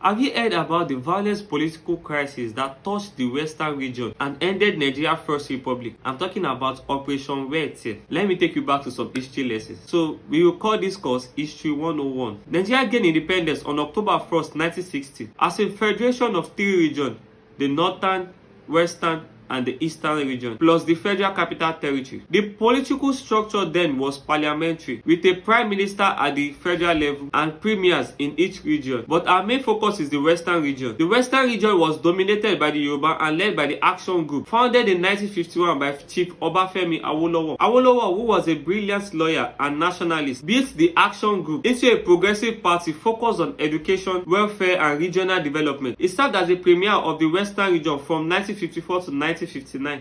Have you heard about the violent political crisis that touched the western region and ended Nigeria's First Republic? I'm talking about Operation Wete. Let me take you back to some history lessons. So, we will call this course History 101. Nigeria gained independence on October 1st, 1960 as a federation of three regions: the northern, western, and the eastern region, plus the Federal Capital Territory. The political structure then was parliamentary, with a prime minister at the federal level and premiers in each region. But our main focus is the western region. The western region was dominated by the Yoruba and led by the Action Group, founded in 1951 by Chief Obafemi Awolowo. Awolowo, who was a brilliant lawyer and nationalist, built the Action Group into a progressive party focused on education, welfare, and regional development. It served as the premier of the western region from 1954 to 1959.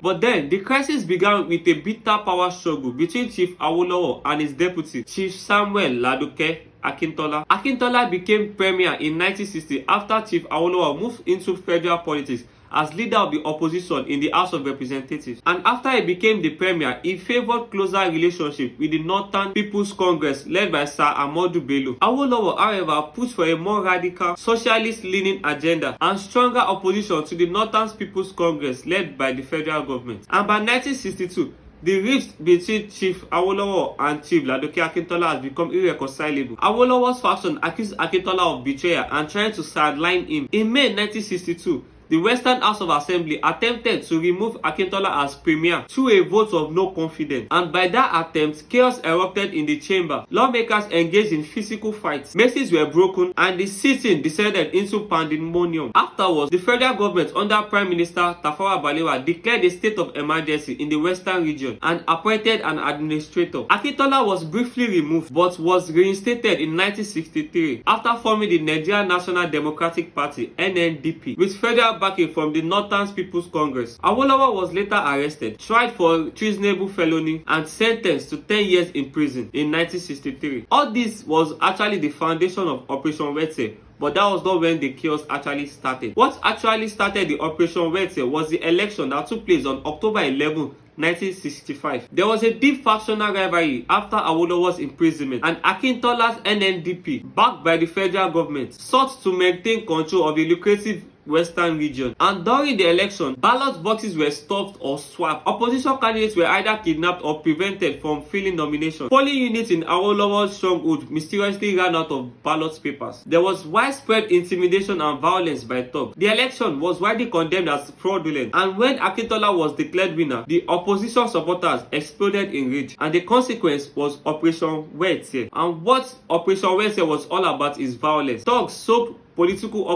But then, the crisis began with a bitter power struggle between Chief Awolowo and his deputy, Chief Samuel Ladoke Akintola. Akintola became premier in 1960 after Chief Awolowo moved into federal politics as leader of the opposition in the House of Representatives. And after he became the premier, he favored closer relationship with the Northern People's Congress led by Sir Ahmadu Bello. Awolowo, however, pushed for a more radical, socialist-leaning agenda and stronger opposition to the Northern People's Congress led by the federal government. And by 1962, the rift between Chief Awolowo and Chief Ladoke Akintola has become irreconcilable. Awolowo's faction accused Akintola of betrayal and trying to sideline him. In May 1962, the Western House of Assembly attempted to remove Akintola as premier through a vote of no confidence, and by that attempt, chaos erupted in the chamber. Lawmakers engaged in physical fights, maces were broken, and the sitting descended into pandemonium. Afterwards, the federal government under Prime Minister Tafawa Balewa declared a state of emergency in the western region and appointed an administrator. Akintola was briefly removed but was reinstated in 1963 after forming the Nigerian National Democratic Party (NNDP) with federal backing from the Northern People's Congress. Awolowo was later arrested, tried for treasonable felony, and sentenced to 10 years in prison in 1963. All this was actually the foundation of Operation Wete, but that was not when the chaos actually started. What actually started the Operation Wete was the election that took place on October 11, 1965. There was a deep factional rivalry after Awolowo's imprisonment, and Akintola's NNDP, backed by the federal government, sought to maintain control of the lucrative western region. And during the election, ballot boxes were stuffed or swapped. Opposition candidates were either kidnapped or prevented from filling nominations. Polling units in Awolowo's stronghold mysteriously ran out of ballot papers. There was widespread intimidation and violence by thugs. The election was widely condemned as fraudulent, and when Akintola was declared winner, the opposition supporters exploded in rage, and the consequence was Operation Wete. And what Operation Wete was all about is violence. Thugs soaked political